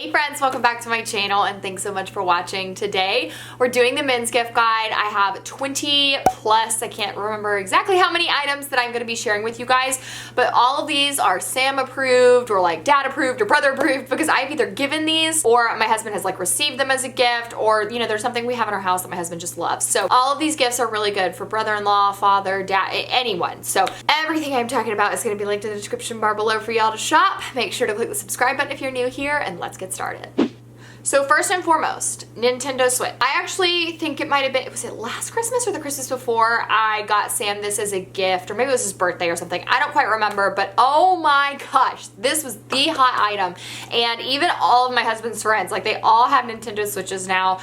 Hey friends, welcome back to my channel and thanks so much for watching. Today we're doing the men's gift guide. I have 20 plus, I can't remember exactly how many items that I'm going to be sharing with you guys, but all of these are Sam approved or like dad approved or brother approved because I've either given these or my husband has like received them as a gift, or you know, there's something we have in our house that my husband just loves. So all of these gifts are really good for brother-in-law, father, dad, anyone. So everything I'm talking about is going to be linked in the description bar below for y'all to shop. Make sure to click the subscribe button if you're new here, and let's get started. So first and foremost, Nintendo Switch. I actually think it might have been, was it last Christmas or the Christmas before? I got Sam this as a gift, or maybe it was his birthday or something. I don't quite remember, but oh my gosh, this was the hot item. And even all of my husband's friends, like they all have Nintendo Switches now.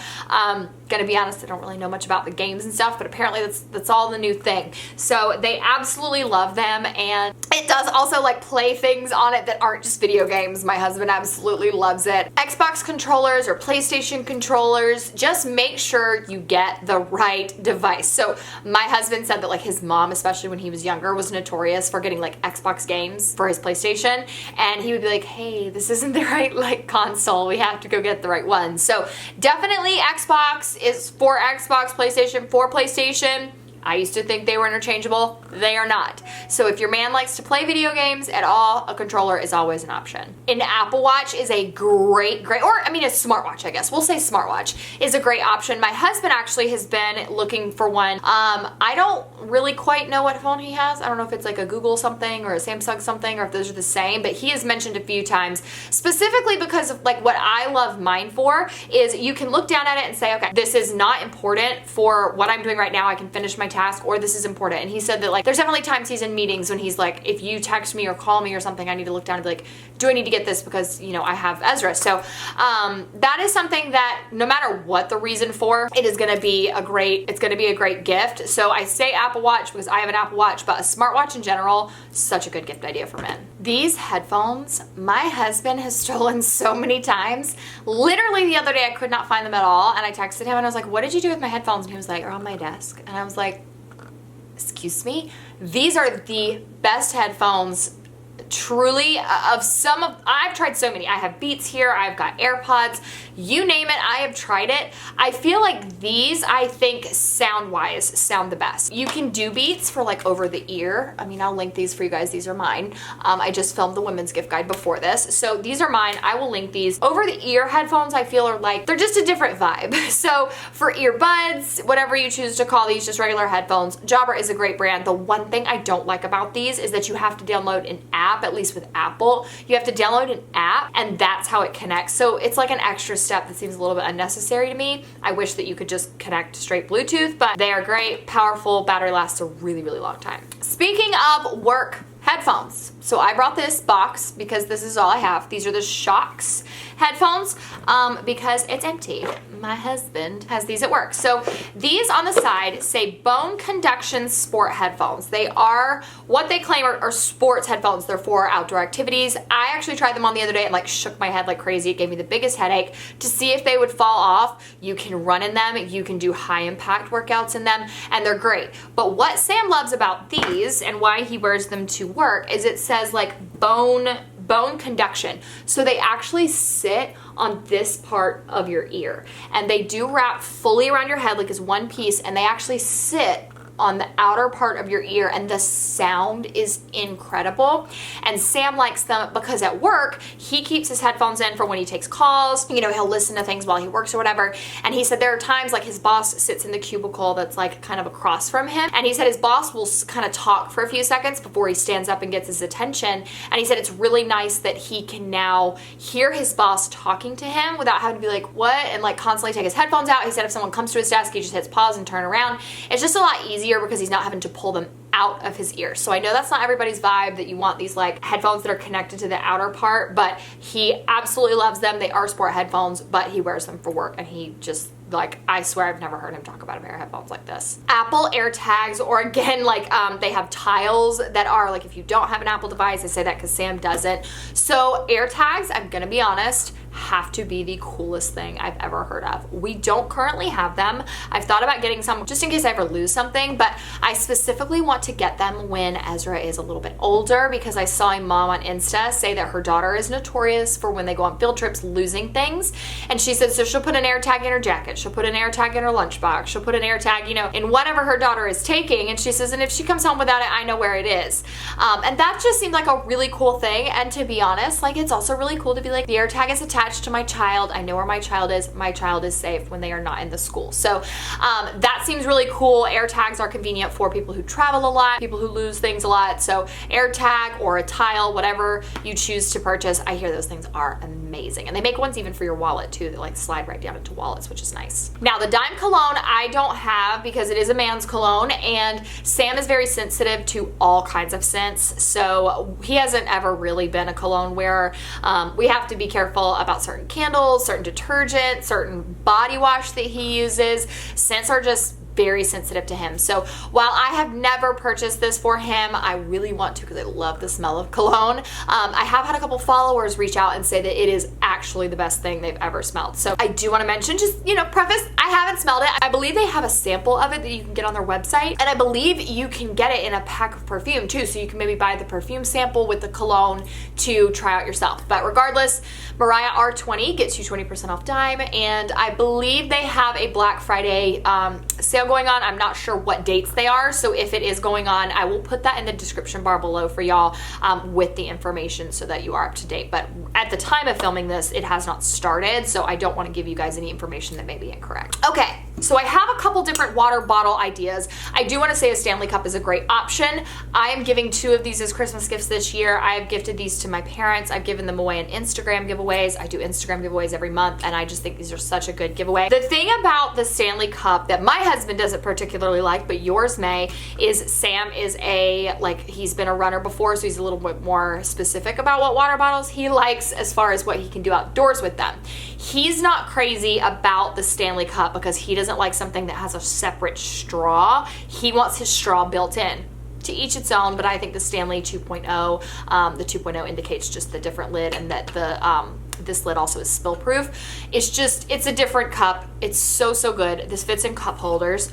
Gonna be honest, I don't really know much about the games and stuff, but apparently that's all the new thing. So they absolutely love them, and it does also like play things on it that aren't just video games. My husband absolutely loves it. Xbox controllers or PlayStation controllers, just make sure you get the right device. So my husband said that like his mom, especially when he was younger, was notorious for getting like Xbox games for his PlayStation, and he would be like, hey, this isn't the right like console, we have to go get the right one. So definitely Xbox is for Xbox, PlayStation for PlayStation. I used to think they were interchangeable. They are not. So if your man likes to play video games at all, a controller is always an option. An Apple Watch is a great, or I mean a smartwatch, I guess. We'll say smartwatch is a great option. My husband actually has been looking for one. I don't really quite know what phone he has. I don't know if it's like a Google something or a Samsung something, or if those are the same, but he has mentioned a few times, specifically because of like what I love mine for is you can look down at it and say, okay, this is not important for what I'm doing right now. I can finish my task, or this is important. And he said that like there's definitely times he's in meetings when he's like, if you text me or call me or something, I need to look down and be like, do I need to get this because you know I have Ezra. So that is something that no matter what the reason for, it is going to be a great gift. So I say Apple Watch because I have an Apple Watch, but a smartwatch in general, such a good gift idea for men. These headphones, my husband has stolen so many times. Literally the other day I could not find them at all, and I texted him and I was like, what did you do with my headphones? And he was like, they're on my desk. And I was like, excuse me? These are the best headphones truly I've tried so many. I have Beats here, I've got AirPods, you name it, I have tried it. I feel like these, I think sound wise, sound the best. You can do Beats for like over the ear. I mean, I'll link these for you guys. These are mine. I just filmed the women's gift guide before this. So these are mine. I will link these. Over the ear headphones, I feel are like, they're just a different vibe. So for earbuds, whatever you choose to call these, just regular headphones, Jabra is a great brand. The one thing I don't like about these is that you have to download an app, at least with Apple. You have to download an app and that's how it connects. So it's like an extra step that seems a little bit unnecessary to me. I wish that you could just connect straight Bluetooth, but they are great, powerful, battery lasts a really, really long time. Speaking of work headphones, so I brought this box because this is all I have. These are the Shocks headphones because it's empty. My husband has these at work. So these on the side say bone conduction sport headphones. They are what they claim are sports headphones. They're for outdoor activities. I actually tried them on the other day and like shook my head like crazy. It gave me the biggest headache to see if they would fall off. You can run in them. You can do high impact workouts in them, and they're great. But what Sam loves about these and why he wears them to work is it says like bone conduction. So they actually sit on this part of your ear, and they do wrap fully around your head like as one piece, and they actually sit on the outer part of your ear, and the sound is incredible. And Sam likes them because at work he keeps his headphones in for when he takes calls. You know, he'll listen to things while he works or whatever, and he said there are times like his boss sits in the cubicle that's like kind of across from him, and he said his boss will kind of talk for a few seconds before he stands up and gets his attention, and he said it's really nice that he can now hear his boss talking to him without having to be like, what, and like constantly take his headphones out. He said if someone comes to his desk, he just hits pause and turn around. It's just a lot easier because he's not having to pull them out of his ear. So I know that's not everybody's vibe, that you want these like headphones that are connected to the outer part, but he absolutely loves them. They are sport headphones, but he wears them for work, and he just like, I swear I've never heard him talk about a pair of headphones like this. Apple AirTags, or again, like they have tiles that are like, if you don't have an Apple device, I say that because Sam doesn't. So AirTags, I'm gonna be honest, have to be the coolest thing I've ever heard of. We don't currently have them. I've thought about getting some just in case I ever lose something, but I specifically want to get them when Ezra is a little bit older, because I saw a mom on Insta say that her daughter is notorious for when they go on field trips losing things. And she said, so she'll put an air tag in her jacket, she'll put an air tag in her lunchbox, she'll put an air tag, you know, in whatever her daughter is taking. And she says, and if she comes home without it, I know where it is. And that just seemed like a really cool thing. And to be honest, like, it's also really cool to be like, the air tag is attached to my child. I know where my child is. My child is safe when they are not in the school. So that seems really cool. Air tags are convenient for people who travel a lot, people who lose things a lot. So air tag or a tile, whatever you choose to purchase, I hear those things are amazing. And they make ones even for your wallet too that like slide right down into wallets, which is nice. Now the Dime cologne I don't have because it is a man's cologne, and Sam is very sensitive to all kinds of scents. So he hasn't ever really been a cologne wearer. We have to be careful about certain candles, certain detergent, certain body wash that he uses. Scents are just very sensitive to him. So while I have never purchased this for him, I really want to because I love the smell of cologne. I have had a couple followers reach out and say that it is actually the best thing they've ever smelled. So I do want to mention, just, you know, preface, I haven't smelled it. I believe they have a sample of it that you can get on their website, and I believe you can get it in a pack of perfume too. So you can maybe buy the perfume sample with the cologne to try out yourself. But regardless, Moriah R20 gets you 20% off Dime, and I believe they have a Black Friday sale going on. I'm not sure what dates they are, so if it is going on, I will put that in the description bar below for y'all with the information so that you are up to date. But at the time of filming this, it has not started, so I don't want to give you guys any information that may be incorrect. Okay, so I have a couple different water bottle ideas. I do want to say a Stanley Cup is a great option. I am giving 2 of these as Christmas gifts this year. I have gifted these to my parents. I've given them away in Instagram giveaways. I do Instagram giveaways every month, and I just think these are such a good giveaway. The thing about the Stanley Cup that my husband doesn't particularly like, but yours may, is Sam is he's been a runner before, so he's a little bit more specific about what water bottles he likes as far as what he can do outdoors with them. He's not crazy about the Stanley Cup because he doesn't like something that has a separate straw. He wants his straw built in. To each its own, but I think the Stanley 2.0, the 2.0 indicates just the different lid, and that the this lid also is spill proof. It's a different cup. It's so good. This fits in cup holders.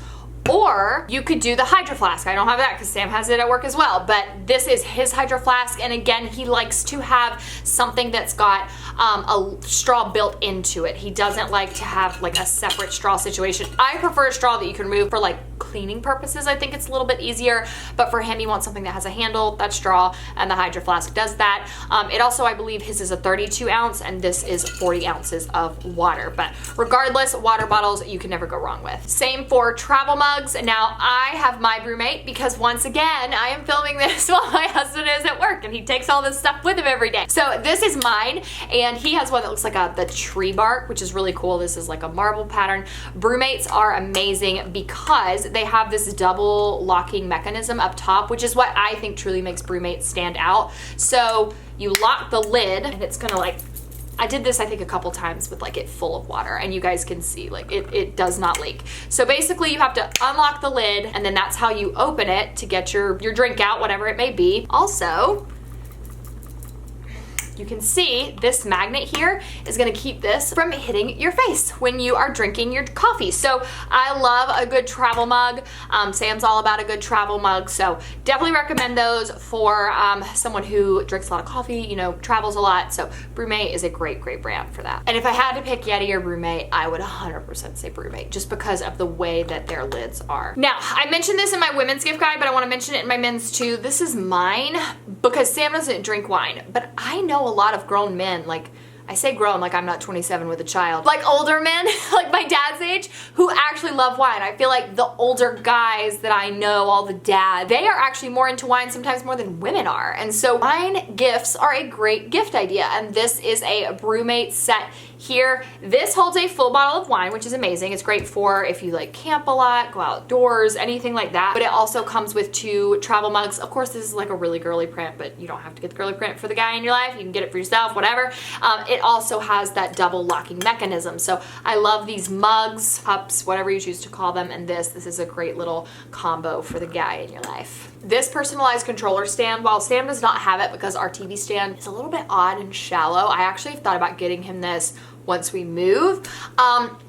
Or you could do the Hydro Flask. I don't have that because Sam has it at work as well, but this is his Hydro Flask, and again, he likes to have something that's got a straw built into it. He doesn't like to have like a separate straw situation. I prefer a straw that you can remove for like cleaning purposes. I think it's a little bit easier, but for him, he wants something that has a handle, that straw, and the Hydro Flask does that. It also, I believe his is a 32 ounce, and this is 40 ounces of water, but regardless, water bottles you can never go wrong with. Same for travel mugs. Now I have my BrewMate because once again, I am filming this while my husband is at work and he takes all this stuff with him every day. So this is mine, and he has one that looks like the tree bark, which is really cool. This is like a marble pattern. BrewMates are amazing because they have this double locking mechanism up top, which is what I think truly makes BrewMates stand out. So you lock the lid and it's gonna like, I did this I think a couple times with like it full of water, and you guys can see like it does not leak. So basically you have to unlock the lid, and then that's how you open it to get your drink out, whatever it may be. Also, you can see this magnet here is going to keep this from hitting your face when you are drinking your coffee. So I love a good travel mug. Sam's all about a good travel mug, so definitely recommend those for someone who drinks a lot of coffee, you know, travels a lot. So BrewMate is a great brand for that. And if I had to pick Yeti or BrewMate, I would 100% say BrewMate, just because of the way that their lids are. Now, I mentioned this in my women's gift guide, but I want to mention it in my men's too. This is mine because Sam doesn't drink wine, but I know a lot of grown men, like I say grown like I'm not 27 with a child, like older men like my dad's age who actually love wine. I feel like the older guys that I know, all the dads, they are actually more into wine sometimes more than women are. And so wine gifts are a great gift idea, and this is a BrewMate set here. This holds a full bottle of wine, which is amazing. It's great for if you like camp a lot, go outdoors, anything like that. But it also comes with 2 travel mugs. Of course, this is like a really girly print, but you don't have to get the girly print for the guy in your life. You can get it for yourself, whatever. It also has that double locking mechanism. So I love these mugs, cups, whatever you choose to call them, and this is a great little combo for the guy in your life. This personalized controller stand, while Sam does not have it because our TV stand is a little bit odd and shallow, I actually have thought about getting him this once we move.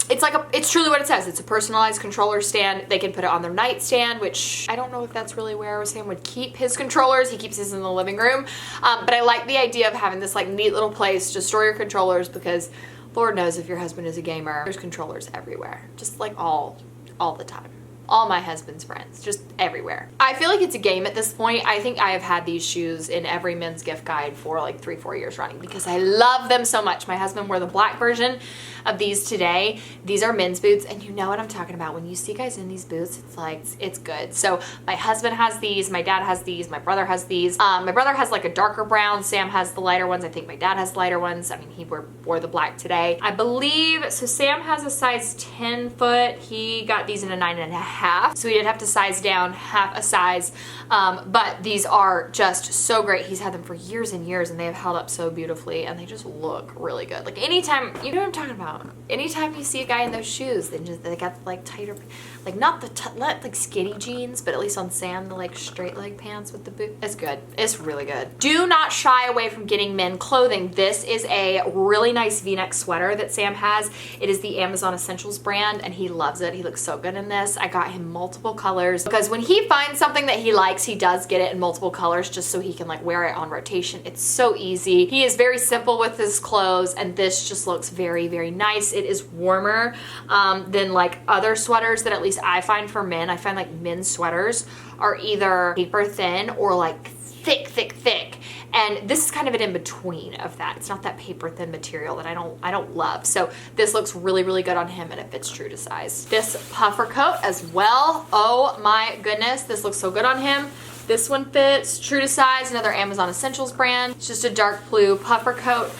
It's truly what it says. It's a personalized controller stand. They can put it on their nightstand, which I don't know if that's really where Sam would keep his controllers. He keeps his in the living room. But I like the idea of having this like neat little place to store your controllers, because Lord knows if your husband is a gamer, there's controllers everywhere, just like all the time. All my husband's friends, just everywhere. I feel like it's a game at this point. I think I have had these shoes in every men's gift guide for like 3-4 years running because I love them so much. My husband wore the black version of these today. These are men's boots, and you know what I'm talking about. When you see guys in these boots, it's like, it's good. So my husband has these, my dad has these, my brother has these. My brother has like a darker brown, Sam has the lighter ones. I think my dad has lighter ones. I mean, he wore the black today. I believe, so Sam has a size 10 foot. He got these in a 9.5. So he did have to size down half a size. But these are just so great. He's had them for years and years, and they have held up so beautifully, and they just look really good. Like anytime, you know what I'm talking about? Anytime you see a guy in those shoes, they got like tighter, like not like skinny jeans, but at least on Sam, the like straight leg pants with the boot. It's good. It's really good. Do not shy away from getting men clothing. This is a really nice V-neck sweater that Sam has. It is the Amazon Essentials brand, and he loves it. He looks so good in this. I got him multiple colors because when he finds something that he likes, he does get it in multiple colors just so he can like wear it on rotation. It's so easy. He is very simple with his clothes, and this just looks very, very nice. It is warmer than like other sweaters that at least I find for men. I find like men's sweaters are either paper thin or like thick, thick, thick. And this is kind of an in-between of that. It's not that paper thin material that I don't love. So this looks really, really good on him, and it fits true to size. This puffer coat as well. Oh my goodness, this looks so good on him. This one fits true to size, another Amazon Essentials brand. It's just a dark blue puffer coat.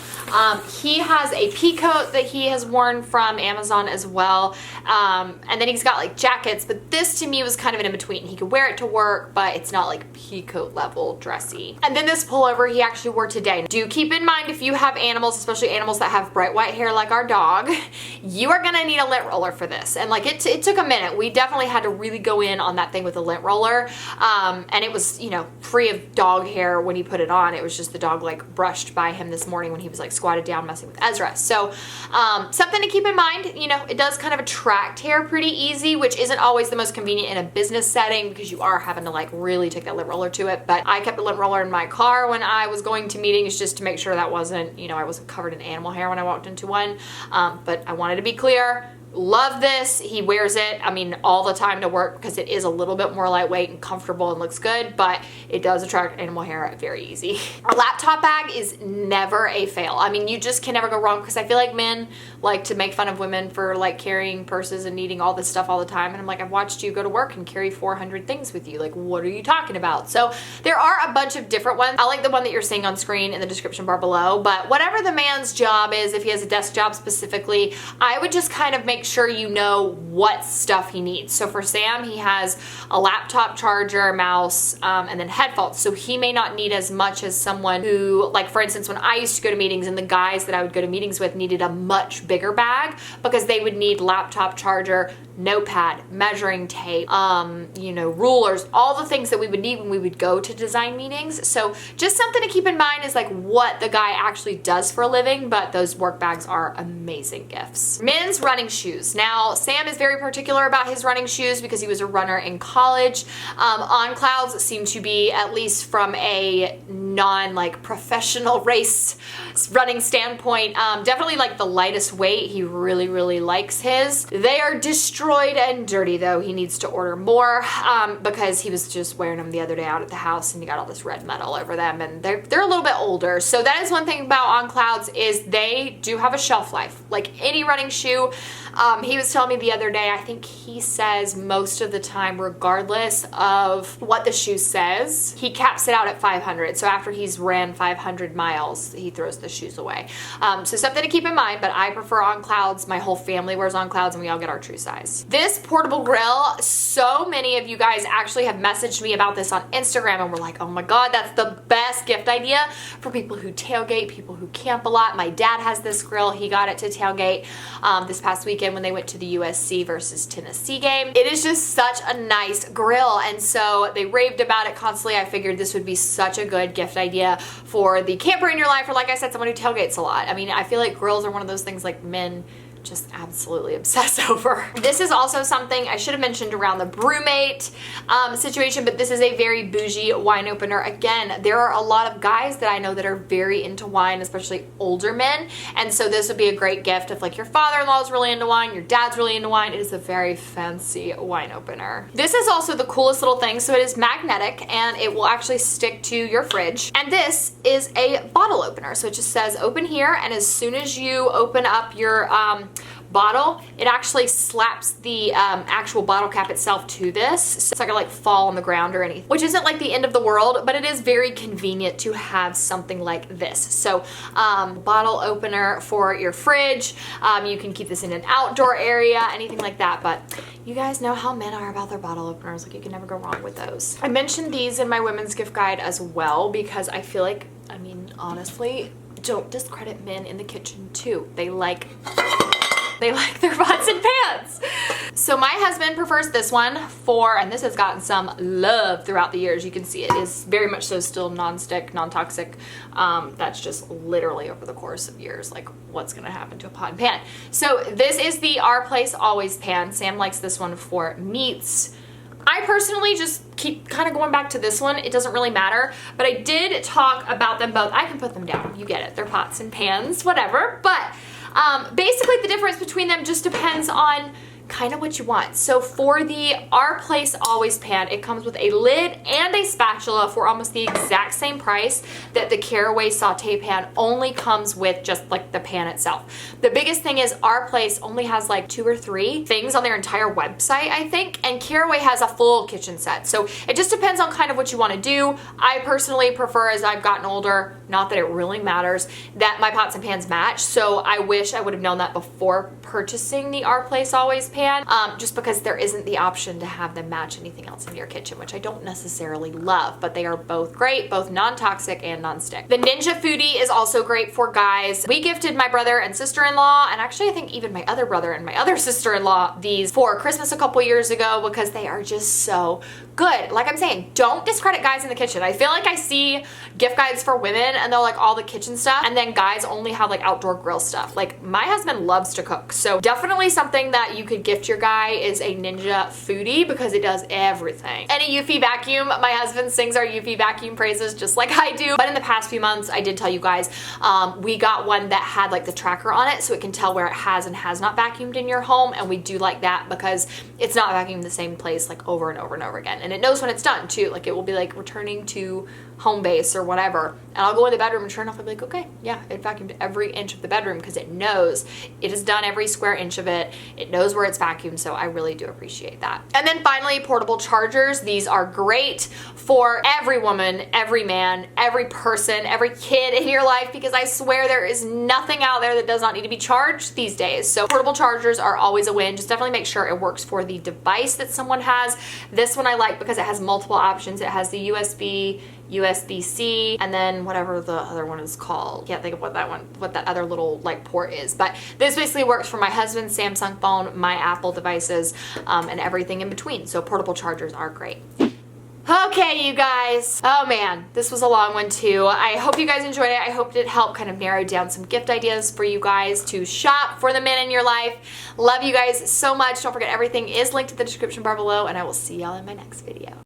He has a pea coat that he has worn from Amazon as well. And then he's got like jackets, but this to me was kind of an in-between. He could wear it to work, but it's not like pea coat level dressy. And then this pullover he actually wore today. Do keep in mind, if you have animals, especially animals that have bright white hair like our dog, you are gonna need a lint roller for this. And like it took a minute. We definitely had to really go in on that thing with a lint roller. And it was, you know, free of dog hair when he put it on. It was just the dog like brushed by him this morning when he was like squatted down messing with Ezra. So something to keep in mind, you know, it does kind of attract hair pretty easy, which isn't always the most convenient in a business setting because you are having to like really take that lint roller to it. But I kept a lint roller in my car when I was going to meetings just to make sure that wasn't, you know, I wasn't covered in animal hair when I walked into one. But I wanted to be clear. Love this. He wears it, I mean, all the time to work because it is a little bit more lightweight and comfortable and looks good, but it does attract animal hair very easy. Our laptop bag is never a fail. I mean, you just can never go wrong because I feel like men like to make fun of women for like carrying purses and needing all this stuff all the time. And I'm like, I've watched you go to work and carry 400 things with you. Like, what are you talking about? So there are a bunch of different ones. I like the one that you're seeing on screen in the description bar below, but whatever the man's job is, if he has a desk job specifically, I would just kind of make sure you know what stuff he needs. So for Sam, he has a laptop charger, mouse, and then headphones. So he may not need as much as someone who, like for instance, when I used to go to meetings and the guys that I would go to meetings with needed a much bigger bag because they would need laptop charger, notepad, measuring tape, you know, rulers, all the things that we would need when we would go to design meetings. So just something to keep in mind is like what the guy actually does for a living, but those work bags are amazing gifts. Men's running shoes. Now, Sam is very particular about his running shoes because he was a runner in college. On Clouds seem to be, at least from a non-like professional race running standpoint, definitely like the lightest weight. He really, really likes his. They are destroyed and dirty though. He needs to order more because he was just wearing them the other day out at the house and he got all this red mud all over them, and they're a little bit older. So that is one thing about On Clouds is they do have a shelf life. Like any running shoe, he was telling me the other day, I think he says most of the time, regardless of what the shoe says, he caps it out at 500. So after he's ran 500 miles, he throws the shoes away. So something to keep in mind, but I prefer On Clouds. My whole family wears On Clouds and we all get our true size. This portable grill, so many of you guys actually have messaged me about this on Instagram and we're like, oh my God, that's the best gift idea for people who tailgate, people who camp a lot. My dad has this grill. He got it to tailgate this past weekend when they went to the USC versus Tennessee game. It is just such a nice grill, and so they raved about it constantly. I figured this would be such a good gift idea for the camper in your life, or like I said, someone who tailgates a lot. I mean, I feel like grills are one of those things like men just absolutely obsess over. This is also something I should have mentioned around the brewmate situation, but this is a very bougie wine opener. Again, there are a lot of guys that I know that are very into wine, especially older men, and so this would be a great gift if like your father-in-law is really into wine, your dad's really into wine. It is a very fancy wine opener. This is also the coolest little thing. So it is magnetic and it will actually stick to your fridge, and this is a bottle opener. So it just says open here, and as soon as you open up your bottle, it actually slaps the actual bottle cap itself to this, so it's not gonna like fall on the ground or anything, which isn't like the end of the world, but it is very convenient to have something like this. So bottle opener for your fridge. You can keep this in an outdoor area, anything like that, but you guys know how men are about their bottle openers. Like, you can never go wrong with those. I mentioned these in my women's gift guide as well because I feel like, I mean, honestly, don't discredit men in the kitchen too. They like their pots and pans. So my husband prefers this one for, and this has gotten some love throughout the years. You can see it is very much so still non-stick, non-toxic. That's just literally over the course of years, like what's gonna happen to a pot and pan. So this is the Our Place Always pan. Sam likes this one for meats. I personally just keep kind of going back to this one. It doesn't really matter, but I did talk about them both. I can put them down, you get it. They're pots and pans, whatever. But basically the difference between them just depends on kind of what you want. So for the Our Place Always pan, it comes with a lid and a spatula for almost the exact same price that the Caraway saute pan only comes with, just like the pan itself. The biggest thing is Our Place only has like 2 or 3 things on their entire website, I think, and Caraway has a full kitchen set. So it just depends on kind of what you want to do. I personally prefer, as I've gotten older, not that it really matters, that my pots and pans match. So I wish I would have known that before purchasing the Our Place Always pan, just because there isn't the option to have them match anything else in your kitchen, which I don't necessarily love, but they are both great, both non-toxic and non-stick. The Ninja Foodie is also great for guys. We gifted my brother and sister-in-law, and actually I think even my other brother and my other sister-in-law, these for Christmas a couple years ago because they are just so good. Like I'm saying, don't discredit guys in the kitchen. I feel like I see gift guides for women and they're like all the kitchen stuff, and then guys only have like outdoor grill stuff. Like, my husband loves to cook, so definitely something that you could gift your guy is a Ninja Foodie because it does everything. And a Eufy vacuum. My husband sings our Eufy vacuum praises just like I do, but in the past few months I did tell you guys we got one that had like the tracker on it, so it can tell where it has and has not vacuumed in your home, and we do like that because it's not vacuumed the same place like over and over and over again, and it knows when it's done too. Like, it will be like returning to home base or whatever, and I'll go in the bedroom and sure enough I'll be like, okay, yeah, it vacuumed every inch of the bedroom because it knows it has done every square inch of it. It knows where it's vacuumed, so I really do appreciate that. And then finally, portable chargers. These are great for every woman, every man, every person, every kid in your life, because I swear there is nothing out there that does not need to be charged these days. So portable chargers are always a win. Just definitely make sure it works for the device that someone has. This one I like because it has multiple options. It has the USB, USB-C, and then whatever the other one is called. Can't think of what that other little like port is, but this basically works for my husband's Samsung phone, my Apple devices, and everything in between. So portable chargers are great. Okay, you guys. Oh man, this was a long one too. I hope you guys enjoyed it. I hope it helped kind of narrow down some gift ideas for you guys to shop for the men in your life. Love you guys so much. Don't forget, everything is linked in the description bar below, and I will see y'all in my next video.